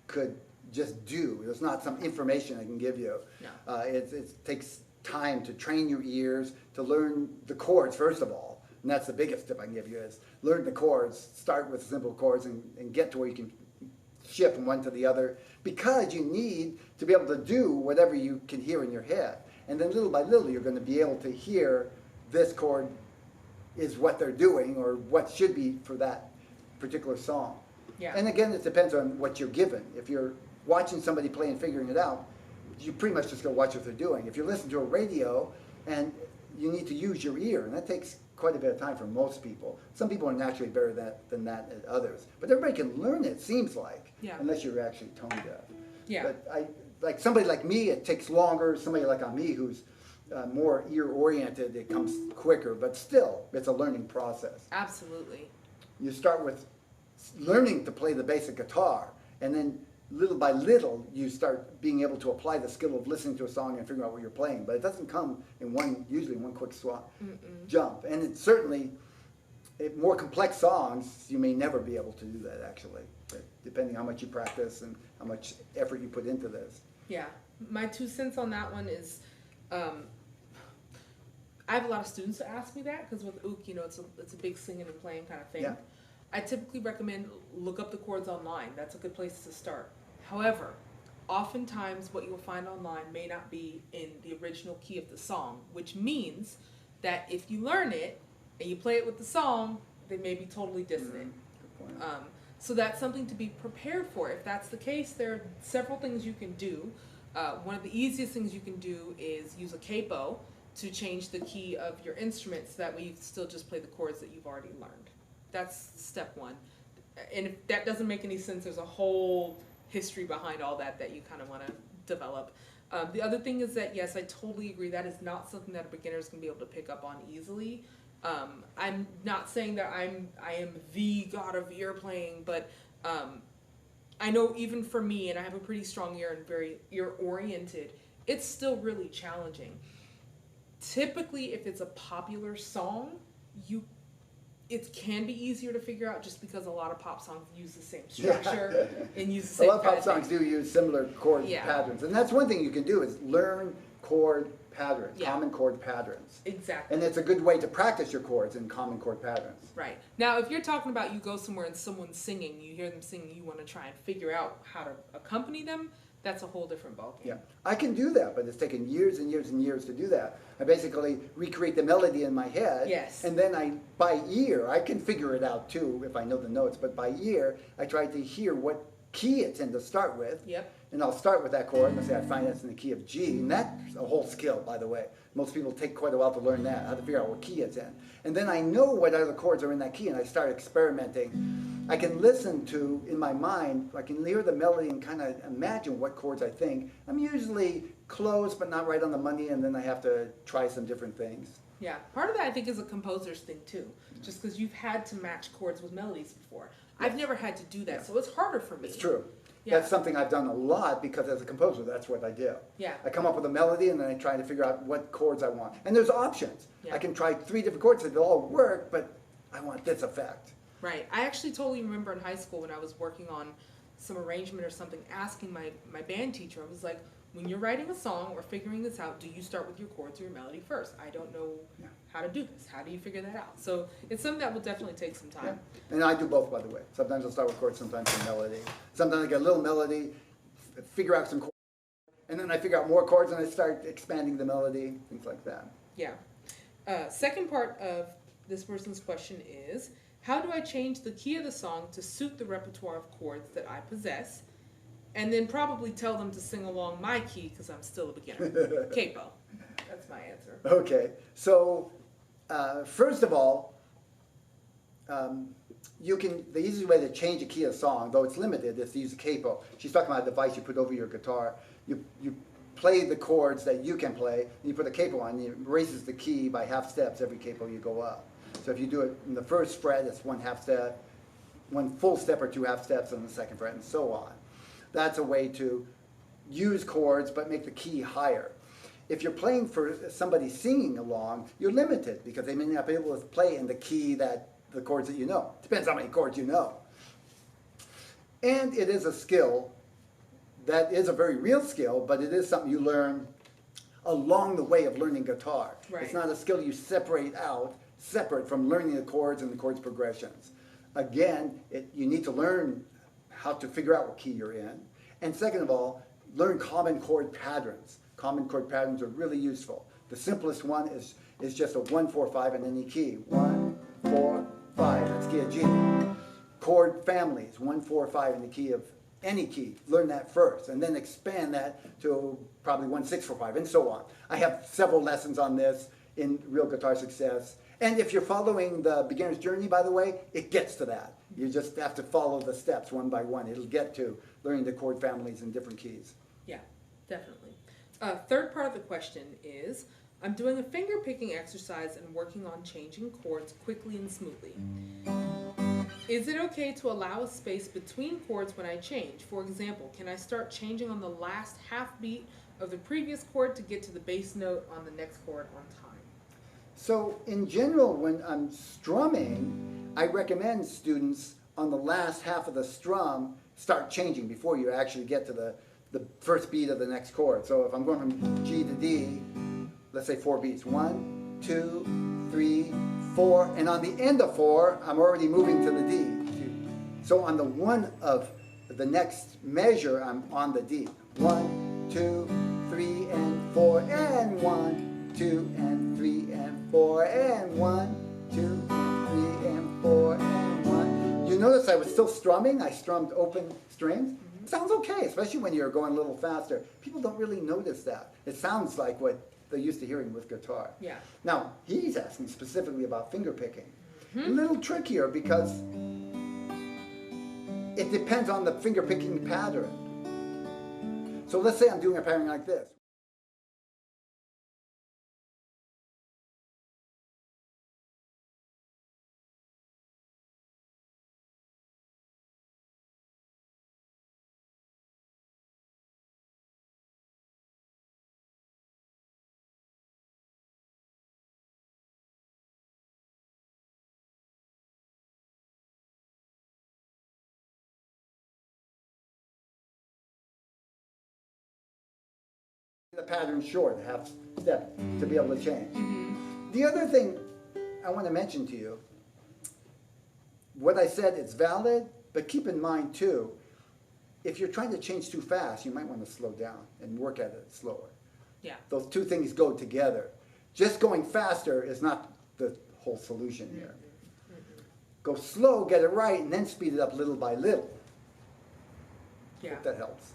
could just do. There's not some information I can give you. No. It takes time to train your ears, to learn the chords first of all. And that's the biggest tip I can give you is learn the chords, start with simple chords and get to where you can shift from one to the other, because you need to be able to do whatever you can hear in your head. And then little by little you're going to be able to hear this chord is what they're doing or what should be for that particular song. Yeah. And again, it depends on what you're given. If you're watching somebody play and figuring it out, you pretty much just go watch what they're doing. If you listen to a radio and you need to use your ear, and that takes quite a bit of time for most people. Some people are naturally better than that at others. But everybody can learn it, seems like, Yeah. unless you're actually tone deaf. Yeah. But like somebody like me, it takes longer. Somebody like me who's more ear-oriented, it comes quicker. But still, it's a learning process. Absolutely. You start with learning to play the basic guitar, and then little by little, you start being able to apply the skill of listening to a song and figuring out what you're playing. But it doesn't come usually in one quick jump. And it's certainly, more complex songs, you may never be able to do that actually, depending how much you practice and how much effort you put into this. Yeah. My 2 cents on that one is, I have a lot of students that ask me that, because with Ook, it's a big singing and playing kind of thing. Yeah. I typically recommend look up the chords online. That's a good place to start. However, oftentimes what you'll find online may not be in the original key of the song, which means that if you learn it and you play it with the song, they may be totally dissonant. Good point. So that's something to be prepared for. If that's the case, there are several things you can do. One of the easiest things you can do is use a capo to change the key of your instrument, so that way you can still just play the chords that you've already learned. That's step one. And if that doesn't make any sense, there's a whole history behind all that you kind of want to develop. The other thing is that, yes, I totally agree, that is not something that a beginner is going to be able to pick up on easily. I'm not saying that I am the god of ear playing, but I know even for me, and I have a pretty strong ear and very ear oriented, it's still really challenging. Typically, if it's a popular song, it can be easier to figure out, just because a lot of pop songs use the same structure and use the same A lot of kind pop songs do use similar chord Yeah. patterns. And that's one thing you can do, is learn chord patterns, Yeah. common chord patterns. Exactly. And it's a good way to practice your chords in common chord patterns. Right. Now, if you're talking about you go somewhere and someone's singing, you hear them singing, you want to try and figure out how to accompany them, that's a whole different ballgame. Yeah, I can do that, but it's taken years and years and years to do that. I basically recreate the melody in my head. Yes. And then by ear, I can figure it out too if I know the notes, but by ear, I try to hear what key it's in to start with. Yep. And I'll start with that chord, and I'll say I find that's in the key of G, and that's a whole skill, by the way. Most people take quite a while to learn that, how to figure out what key it's in. And then I know what other chords are in that key, and I start experimenting. I can listen to, in my mind, I can hear the melody and kind of imagine what chords I think. I'm usually close, but not right on the money, and then I have to try some different things. Yeah. Part of that, I think, is a composer's thing too, just because you've had to match chords with melodies before. I've never had to do that, so it's harder for me. It's true. Yeah. That's something I've done a lot, because as a composer, that's what I do. Yeah. I come up with a melody, and then I try to figure out what chords I want. And there's options. Yeah. I can try 3 different chords that all work, but I want this effect. Right. I actually totally remember in high school when I was working on some arrangement or something, asking my band teacher, I was like, when you're writing a song or figuring this out, do you start with your chords or your melody first? I don't know how to do this. How do you figure that out? So it's something that will definitely take some time. Yeah. And I do both, by the way. Sometimes I'll start with chords, sometimes with melody. Sometimes I get a little melody, figure out some chords, and then I figure out more chords, and I start expanding the melody, things like that. Yeah. Second part of this person's question is, how do I change the key of the song to suit the repertoire of chords that I possess? And then probably tell them to sing along my key, because I'm still a beginner. Capo. That's my answer. Okay, so first of all, the easiest way to change a key of a song, though it's limited, is to use a capo. She's talking about a device you put over your guitar. You play the chords that you can play, and you put a capo on, and it raises the key by half steps every capo you go up. So if you do it in the first fret, it's 1 half step, 1 full step or 2 half steps on the second fret, and so on. That's a way to use chords but make the key higher. If you're playing for somebody singing along, you're limited, because they may not be able to play in the key that the chords that you know. Depends how many chords you know. And it is a skill that is a very real skill, but it is something you learn along the way of learning guitar. Right. It's not a skill you separate from learning the chords and the chords progressions. Again, you need to learn how to figure out what key you're in. And second of all, learn common chord patterns. Common chord patterns are really useful. The simplest one is just a 1, 4, 5 in any key. 1, 4, 5, that's key of G. Chord families, 1, 4, 5 in the key of any key. Learn that first, and then expand that to probably 1, 6, 4, 5, and so on. I have several lessons on this in Real Guitar Success. And if you're following the beginner's journey, by the way, it gets to that. You just have to follow the steps one by one. It'll get to learning the chord families in different keys. Yeah, definitely. Third part of the question is, I'm doing a finger picking exercise and working on changing chords quickly and smoothly. Is it okay to allow a space between chords when I change? For example, can I start changing on the last half beat of the previous chord to get to the bass note on the next chord on time? So in general, when I'm strumming, I recommend students on the last half of the strum start changing before you actually get to the first beat of the next chord. So if I'm going from G to D, let's say 4 beats. 1, 2, 3, 4, and on the end of 4, I'm already moving to the D. So on the 1 of the next measure, I'm on the D. 1, 2, 3, and 4, and 1, 2, and 3, and 4, and 1, 2, and 3, and 4, and 1. You notice I was still strumming. I strummed open strings. It sounds okay, especially when you're going a little faster. People don't really notice that. It sounds like what they're used to hearing with guitar. Yeah. Now, he's asking specifically about finger picking. A little trickier because it depends on the finger picking pattern. So let's say I'm doing a pattern like this. The pattern short, half step, to be able to change. The other thing I want to mention to you, what I said is valid, but keep in mind too, if you're trying to change too fast, you might want to slow down and work at it slower. Yeah. Those two things go together. Just going faster is not the whole solution here. Go slow, get it right, and then speed it up little by little. Yeah. If that helps.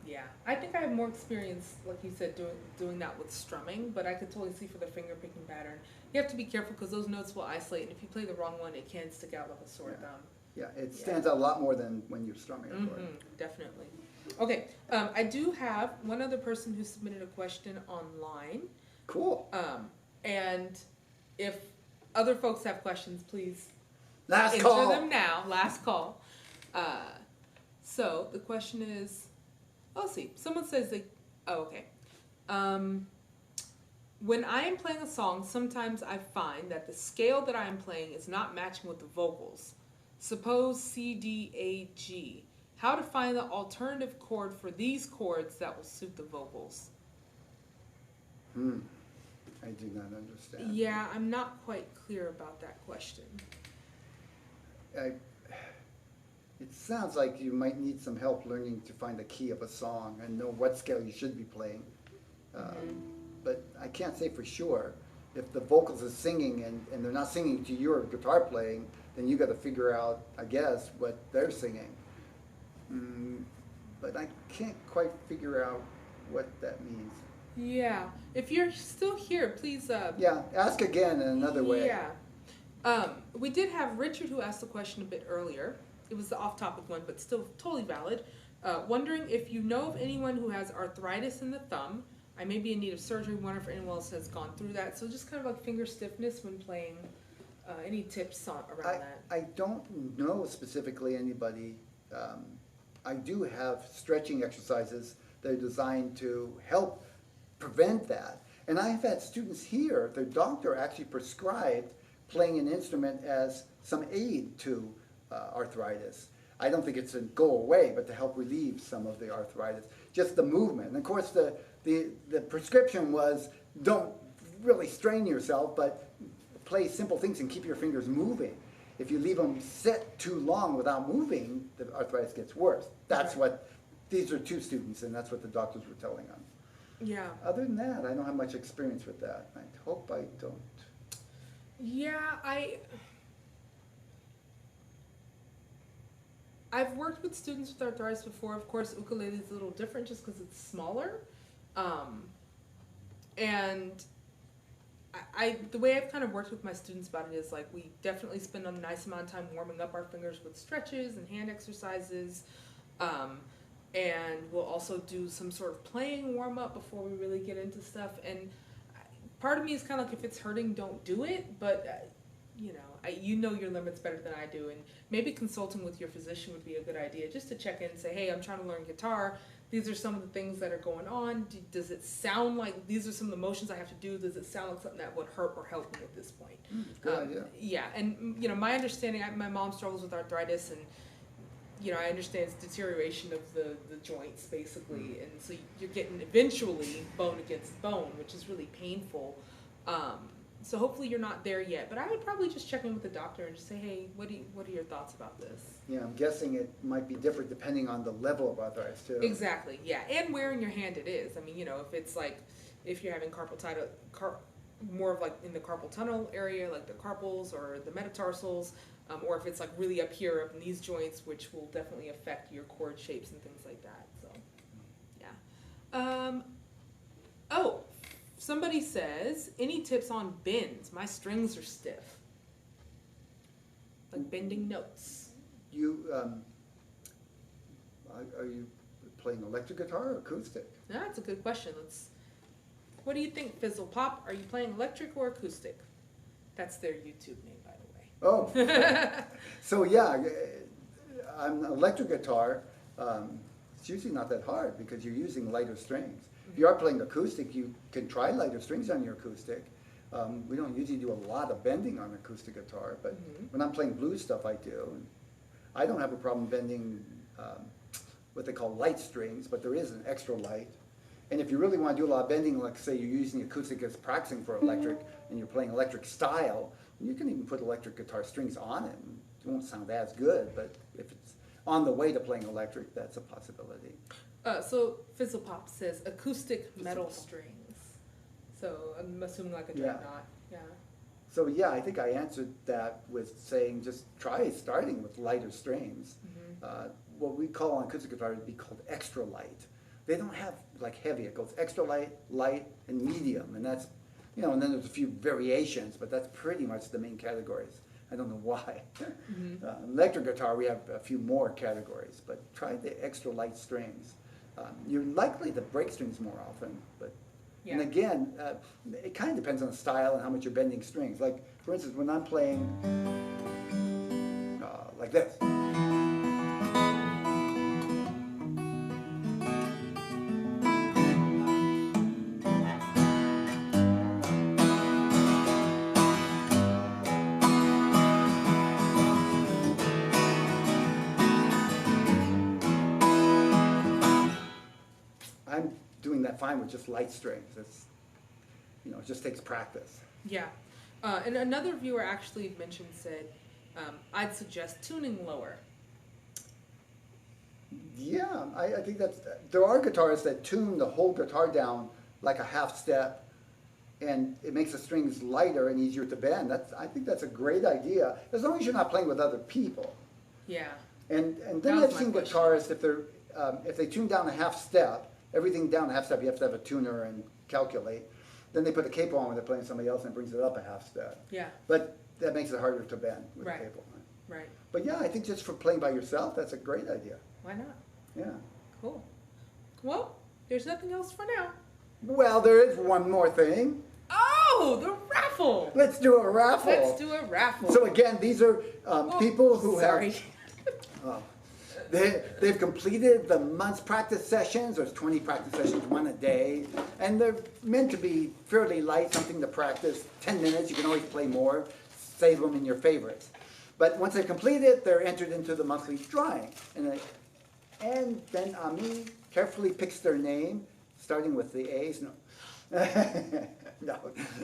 Yeah, I think I have more experience, like you said, doing that with strumming, but I could totally see for the finger picking pattern. You have to be careful because those notes will isolate, and if you play the wrong one, it can stick out like a sore thumb. Yeah, it stands out a lot more than when you're strumming, of course. Definitely. Okay, I do have one other person who submitted a question online. Cool. And if other folks have questions, please Last enter call. them now. Last call. So the question is, let's see. Someone says they. Oh, okay. When I am playing a song, sometimes I find that the scale that I am playing is not matching with the vocals. Suppose C, D, A, G. How to find the alternative chord for these chords that will suit the vocals? I do not understand. Yeah, I'm not quite clear about that question. It sounds like you might need some help learning to find the key of a song and know what scale you should be playing. But I can't say for sure. If the vocals are singing and they're not singing to your guitar playing, then you got to figure out, I guess, what they're singing. But I can't quite figure out what that means. Yeah, if you're still here, please. Yeah, ask again in another way. Yeah. We did have Richard who asked the question a bit earlier. It was the off-topic one, but still totally valid. Wondering if you know of anyone who has arthritis in the thumb. I may be in need of surgery. Wonder if anyone else has gone through that. So just kind of like finger stiffness when playing. Any tips around that? I don't know specifically anybody. I do have stretching exercises that are designed to help prevent that. And I've had students here, their doctor actually prescribed playing an instrument as some aid to arthritis. I don't think it's to go away, but to help relieve some of the arthritis. Just the movement. And of course, the prescription was don't really strain yourself, but play simple things and keep your fingers moving. If you leave them set too long without moving, the arthritis gets worse. That's what, these are two students, and that's what the doctors were telling them. Yeah. Other than that, I don't have much experience with that. I hope I don't. Yeah, I've worked with students with arthritis before. Of course, ukulele is a little different just because it's smaller. And the way I've kind of worked with my students about it is like we definitely spend a nice amount of time warming up our fingers with stretches and hand exercises. And we'll also do some sort of playing warm up before we really get into stuff. And part of me is kind of like, if it's hurting, don't do it. But, you know your limits better than I do. And maybe consulting with your physician would be a good idea, just to check in and say, hey, I'm trying to learn guitar. These are some of the things that are going on. Does it sound like these are some of the motions I have to do? Does it sound like something that would hurt or help me at this point? Good idea. Yeah, and my understanding, my mom struggles with arthritis, and I understand it's deterioration of the joints basically, and so you're getting eventually bone against bone, which is really painful. So hopefully you're not there yet, but I would probably just check in with the doctor and just say, hey, what are your thoughts about this? Yeah, I'm guessing it might be different depending on the level of arthritis too. Exactly, yeah, and where in your hand it is. I mean, if it's like, if you're having carpal tunnel, more of like in the carpal tunnel area, like the carpals or the metatarsals, or if it's like really up here up in these joints, which will definitely affect your chord shapes and things like that. So, yeah. Oh, somebody says, any tips on bends? My strings are stiff. Like bending notes. You are you playing electric guitar or acoustic? That's a good question. What do you think, Fizzle Pop? Are you playing electric or acoustic? That's their YouTube name, by the way. Oh, so yeah, on electric guitar, it's usually not that hard because you're using lighter strings. If you are playing acoustic, you can try lighter strings on your acoustic. We don't usually do a lot of bending on acoustic guitar, but when I'm playing blues stuff, I do. And I don't have a problem bending what they call light strings, but there is an extra light. And if you really want to do a lot of bending, like say you're using acoustic as practicing for electric, and you're playing electric style, you can even put electric guitar strings on it. And it won't sound as good, but if it's on the way to playing electric, that's a possibility. So Fizzle Pop says acoustic metal strings. So I'm assuming like a dreadnought. Yeah. So yeah, I think I answered that with saying just try starting with lighter strings. What we call on acoustic guitar would be called extra light. They don't have like heavy. It goes extra light, light, and medium, and that's and then there's a few variations, but that's pretty much the main categories. I don't know why. Electric guitar, we have a few more categories, but try the extra light strings. You're likely to break strings more often, but and again, it kind of depends on the style and how much you're bending strings. Like for instance, when I'm playing like this. I'm doing that fine with just light strings. It's, it just takes practice. Yeah. And another viewer actually said, I'd suggest tuning lower. Yeah, I think there are guitarists that tune the whole guitar down like a half step, and it makes the strings lighter and easier to bend. I think that's a great idea, as long as you're not playing with other people. Yeah. And then I've seen guitarists, if they tune down a half step, everything down a half step, you have to have a tuner and calculate. Then they put a capo on when they're playing somebody else and it brings it up a half step. Yeah. But that makes it harder to bend with a capo. Right. But yeah, I think just for playing by yourself, that's a great idea. Why not? Yeah. Cool. Well, there's nothing else for now. Well, there is one more thing. Oh, the raffle. Let's do a raffle. Let's do a raffle. So again, these are people who sorry. have... They've completed the month's practice sessions. There's 20 practice sessions, one a day. And they're meant to be fairly light, something to practice. 10 minutes, you can always play more. Save them in your favorites. But once they're completed, they're entered into the monthly drawing. And then Aimee carefully picks their name, starting with the A's. No, no,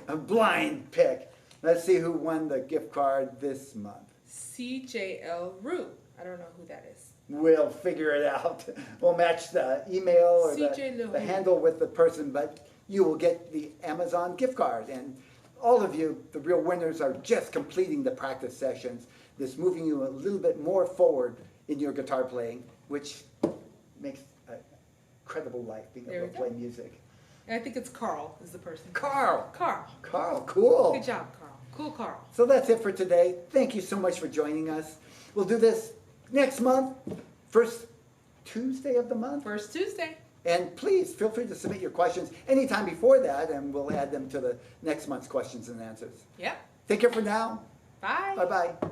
a blind pick. Let's see who won the gift card this month. CJL Rue. I don't know who that is. We'll figure it out. We'll match the email or CJ the Leroux. handle with the person, but you will get the Amazon gift card. And all of you, the real winners, are just completing the practice sessions. This moving you a little bit more forward in your guitar playing, which makes an incredible life being There able to we play go. music. And I think it's Carl is the person. Carl! Carl. Carl, cool. Good job, Carl. Cool, Carl. So that's it for today. Thank you so much for joining us. We'll do this next month, first Tuesday of the month. First Tuesday. And please feel free to submit your questions anytime before that, and we'll add them to the next month's questions and answers. Yep. Take care for now. Bye. Bye-bye.